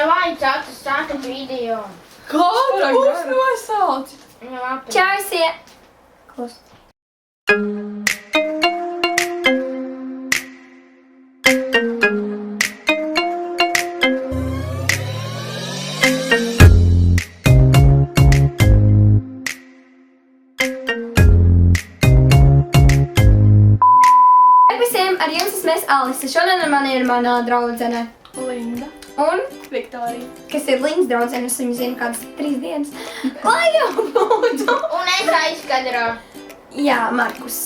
vajadzētu sākt video. Kāda būs nosauc? Čausie! Klus. Visiem, ar jums esmu Alise. Šodien ar mani ir mana draudzene Linda. un, Viktorija. kas ir Lindas draudzene, es viņu zinu kādas 3 dienas. Lai jau būtu! Un es aizkadrā. Jā, Markus.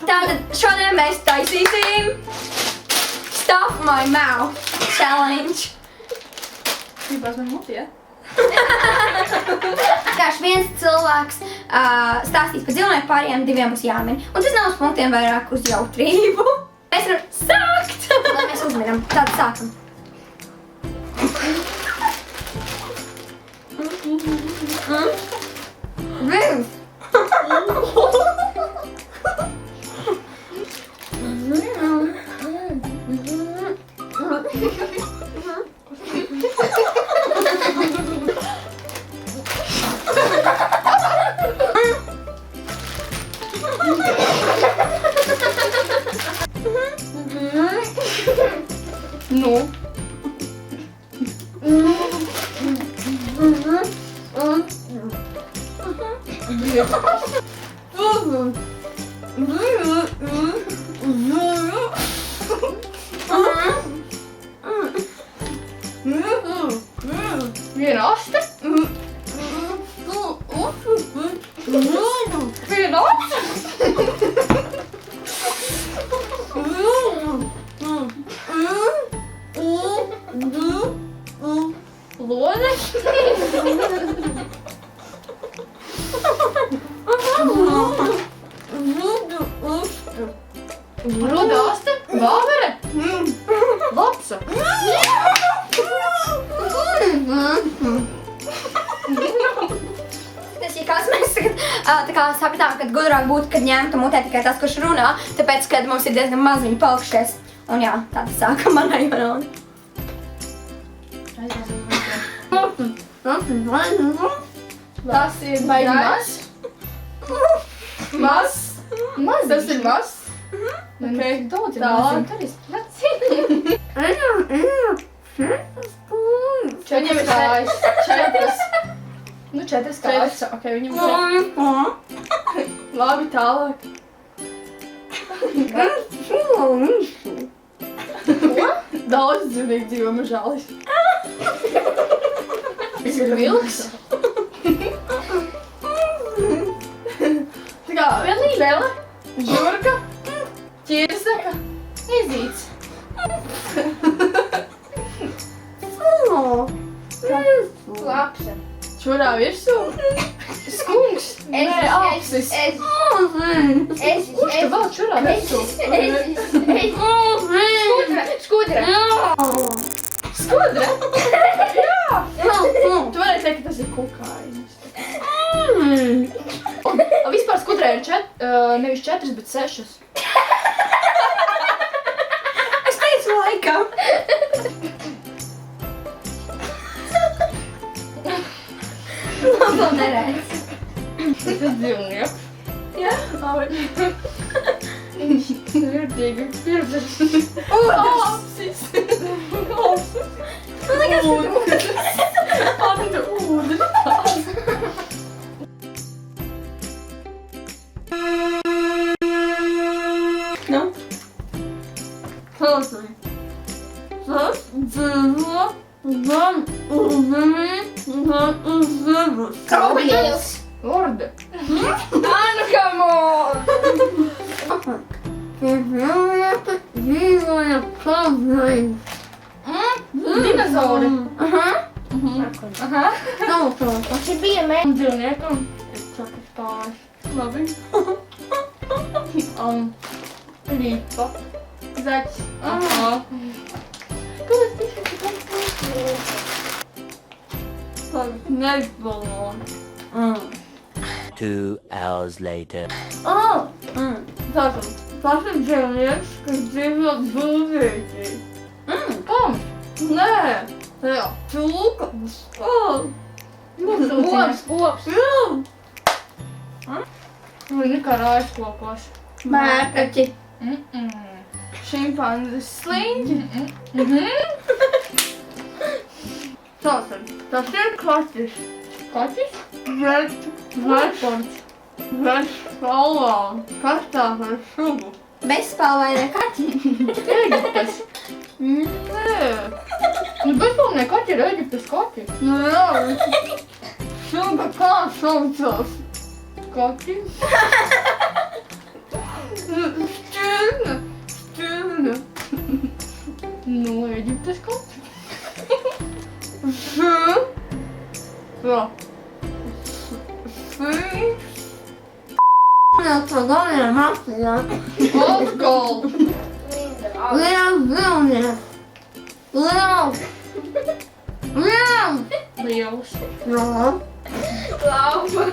Tātad šodien mēs taisīsim Stuff My Mouth Challenge. Gribās man mutī, ja? Vienkārši viens cilvēks stāstīs par dzīvnieku, pārējiem 2 būs jāmin. Un tas nav uz punktiem, vairāk uz jautrību. Mēs varam sākt! Lai mēs uzminam. Tātad sākam. Viens! Nu. Viena aste. Viena aste. Lode. Ruda aste. Vāvere. Lapsa. Tas ir kāds mēs tagad tā kā sapratām, ka gudrāk būtu, kad ņemtu mutē tikai tas, kurš runā, tāpēc, kad mums ir diezgan maz viņu palikušies. Un jā, tāda sāka manai Ivanona. Tas ir baigi maz. Maz. Maz. Tas ir maz. Okay. Daudz ir maz. Viņam ir kājas. 4. Nu, 4 kājas. Ok, viņam ir 4. Labi, tālāk. Daudz dzīvnieku dzīvo mežālis. Tas ir vilks. Tā kā vēle, žurka, ķirzaka, ezīts. Lapsa. Čurā virsū. Skunks. Nē, apsis. Kurš te vēl čurā virsū? Skudra. Skudra? Jā! Tu varēji teikt, ka tas ir kukainis. Vispār skudrē ir nevis 4, bet 6. Es teicu laikam. Labi, neredz. Tas ir dzīvnieks. Jā? Vērtīgi pieredzes. Apsis. Anta ūdeni. Nu? Tas dzīvo gan ūdenī, gan uz zemes. Krokodils. Orde. Anu, come on. Dzīvoja kazai. Dinozauri. Aha. Viņš bija mēs. Dzīvniekam ir 4 kājas. Labi. Ripa. Zaķis. Aha. Kāpēc tikai tikai? Labi, neizbaloni. 2 hours later. Tātad, tas ir dzīvnieks, kas dzīvo būvīgi. Kam? Nē, Jā, cūkas. Kops. Viņa karājas kokos. Mērkaķi. Šimpanzes sliņķi. Tātad, tas ir kaķis. Kaķis? Vērts spalvā. Kas tā par sugu? Bezspalvaini kaķi. Eģiptes. Nē. Nu, bezpalvenie kaķi ir Eģiptes kaķi. Nu jā, suga kā saucās? Kaķi? Šķirne. Nu, Eģiptes kaķi. Jā. Jā, tā galvenā māksla. Atkal. Liels vilnieks. Liels. Liels. Liels. Jā. Lauva.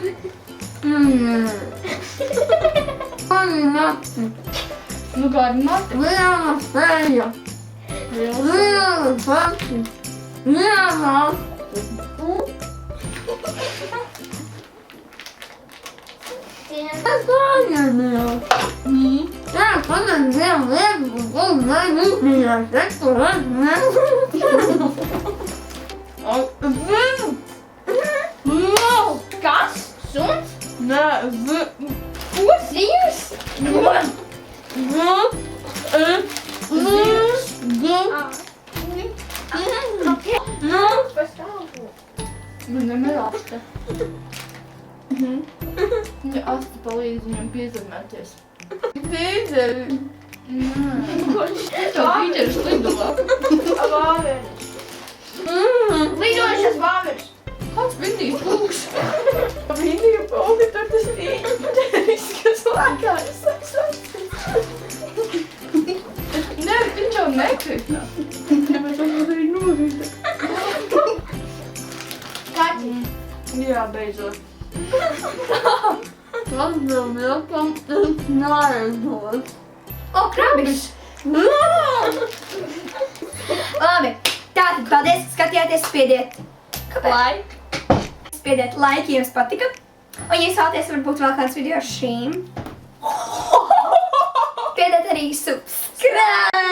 Mani nakti. Nu, kādi mati? Liela spēja. Liels. Liela pati. Liela. Tas aizmījās. Jā, kādam vienam lietu, un neizmījās. Es to Kas? Suns? Nē, Ko? Zīves? Viņam ir asta. Viņa asta palīdz viņam piezemēties. Vīderi. Tā vīģeris lido. Vāveris. Lidojušas vāveris. Kāds Vindijas pūks? Vindija pūka, tur tas vīģeris, kas lēkājas. Nē, viņš jau nekrita. Tāpēc viņš arī norita. Kaķi. Jā, beidzot. Tas bija vilkam nārezot. O, krabis! Labi, tātad paldies, ka skatījāties, spiediet Like. Spiediet like, ja jums patika. Un, ja jūs vēlaties varbūt vēl kāds video ar šīm, spiediet arī subscribe!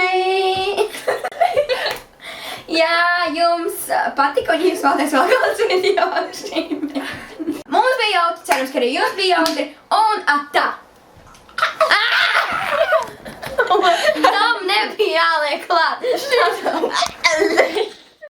Ja jums patika, un ja jūs vēlaties vēl kāds video ar šīm. Mums bija jautri, cerams, ka arī jums bija jautri, un atā! Tam nebija jāliek klāt.